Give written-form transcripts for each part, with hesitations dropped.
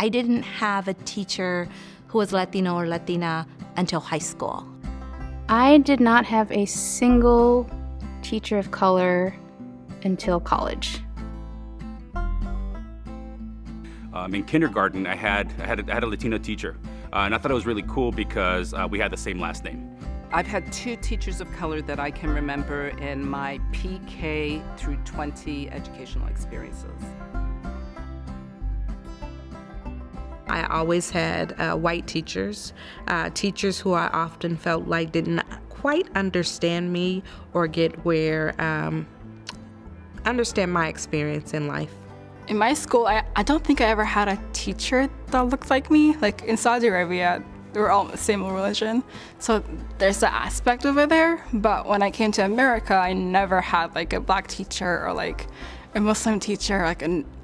I didn't have a teacher who was Latino or Latina until high school. I did not have a single teacher of color until college. In kindergarten, I had a Latino teacher, and I thought it was really cool because we had the same last name. I've had 2 teachers of color that I can remember in my PK through 20 educational experiences. I always had white teachers, teachers who I often felt like didn't quite understand me or understand my experience in life. In my school, I don't think I ever had a teacher that looked like me. Like in Saudi Arabia, we're all the same religion, so there's the aspect over there. But when I came to America, I never had like a black teacher or like a Muslim teacher,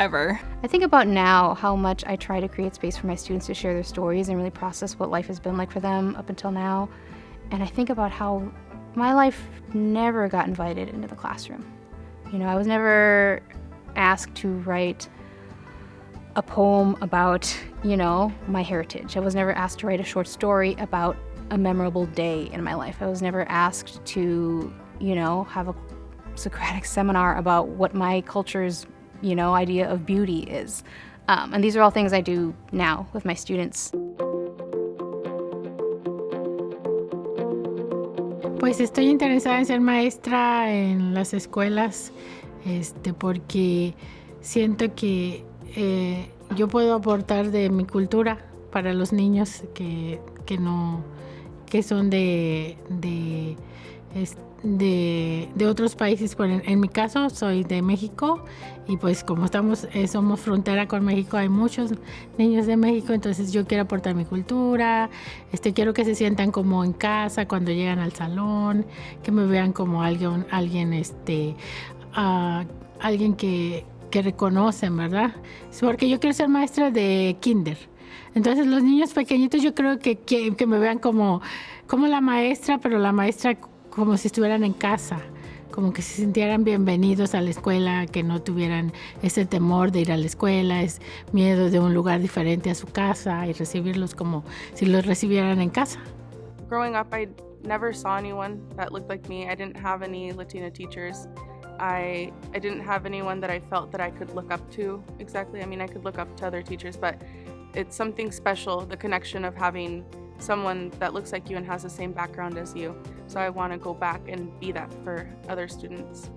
ever. I think about now how much I try to create space for my students to share their stories and really process what life has been like for them up until now. And I think about how my life never got invited into the classroom. I was never asked to write a poem about, my heritage. I was never asked to write a short story about a memorable day in my life. I was never asked to, have a Socratic seminar about what my culture's, idea of beauty is. And these are all things I do now with my students. Pues estoy interesada en ser maestra en las escuelas, porque siento que yo puedo aportar de mi cultura para los niños que son de otros países. En mi caso soy de México y pues como somos frontera con México, hay muchos niños de México, entonces yo quiero aportar mi cultura, quiero que se sientan como en casa cuando llegan al salón, que me vean como alguien que reconocen, ¿verdad? Porque yo quiero ser maestra de kinder. Entonces los niños pequeñitos yo creo que me vean como la maestra, pero la maestra como si estuvieran en casa, como que se sintieran bienvenidos a la escuela, que no tuvieran ese temor de ir a la escuela, es miedo de un lugar diferente a su casa y recibirlos como si los recibieran en casa. Growing up, I never saw anyone that looked like me. I didn't have any Latina teachers. I didn't have anyone that I felt that I could look up to exactly. I mean, I could look up to other teachers, but it's something special, the connection of having someone that looks like you and has the same background as you. So I want to go back and be that for other students.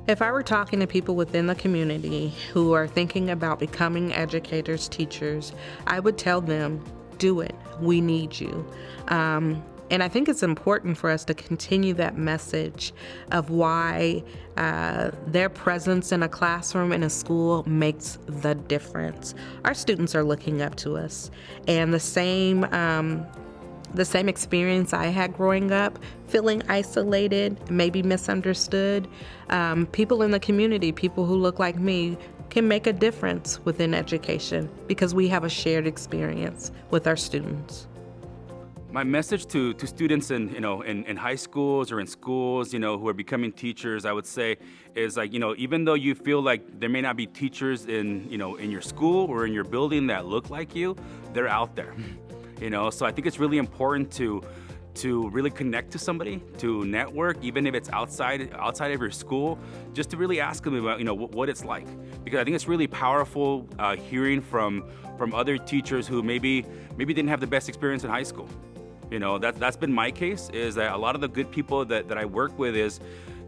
If I were talking to people within the community who are thinking about becoming educators, teachers, I would tell them, do it. We need you. And I think it's important for us to continue that message of why their presence in a classroom, in a school, makes the difference. Our students are looking up to us. And the same experience I had growing up, feeling isolated, maybe misunderstood, people in the community, people who look like me, can make a difference within education because we have a shared experience with our students. My message to students in high schools or in schools, who are becoming teachers, I would say is even though you feel like there may not be teachers in your school or in your building that look like you, they're out there, So I think it's really important to really connect to somebody, to network, even if it's outside of your school, just to really ask them about, what it's like. Because I think it's really powerful hearing from other teachers who maybe didn't have the best experience in high school. That's been my case, is that a lot of the good people that I work with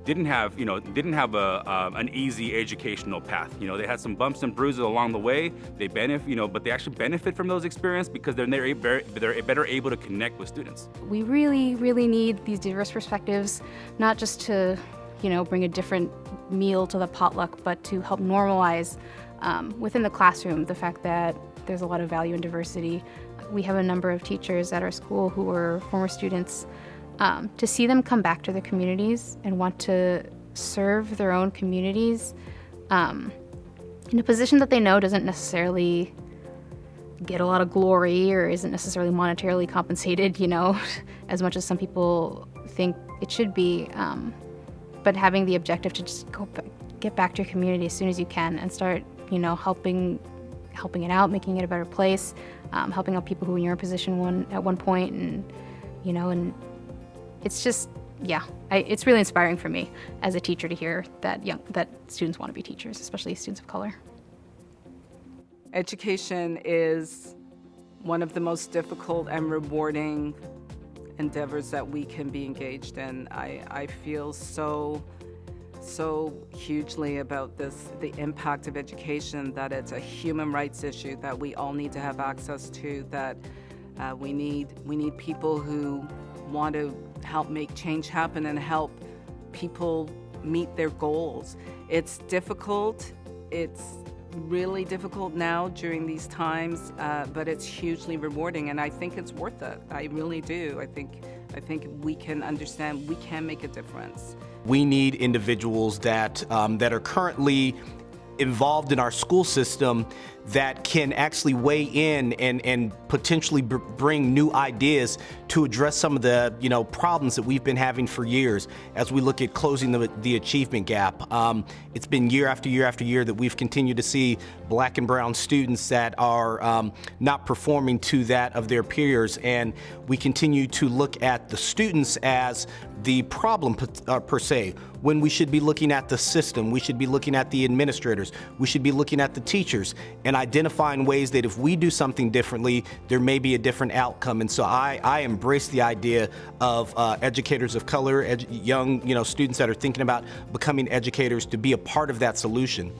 didn't have an easy educational path. They had some bumps and bruises along the way. They benefit, but they actually benefit from those experiences because they're better able to connect with students. We really, really need these diverse perspectives, not just to, bring a different meal to the potluck, but to help normalize within the classroom the fact that there's a lot of value in diversity. We have a number of teachers at our school who were former students. To see them come back to their communities and want to serve their own communities in a position that they know doesn't necessarily get a lot of glory or isn't necessarily monetarily compensated, as much as some people think it should be. But having the objective to just get back to your community as soon as you can and start, helping helping it out, making it a better place, helping out people who were in your position at one point, and and it's just, yeah, it's really inspiring for me as a teacher to hear that students want to be teachers, especially students of color. Education is one of the most difficult and rewarding endeavors that we can be engaged in. I feel so hugely about the impact of education, that it's a human rights issue that we all need to have access to, that we need people who want to help make change happen and help people meet their goals. It's difficult. It's really difficult now during these times, but it's hugely rewarding, and I think it's worth it. I really do. I think we can understand we can make a difference. We need individuals that are currently involved in our school system that can actually weigh in and potentially bring new ideas to address some of the problems that we've been having for years as we look at closing the achievement gap. It's been year after year after year that we've continued to see Black and brown students that are not performing to that of their peers, and we continue to look at the students as the problem per se, when we should be looking at the system, we should be looking at the administrators, we should be looking at the teachers and identifying ways that if we do something differently, there may be a different outcome. And so I embrace the idea of educators of color, young students that are thinking about becoming educators, to be a part of that solution.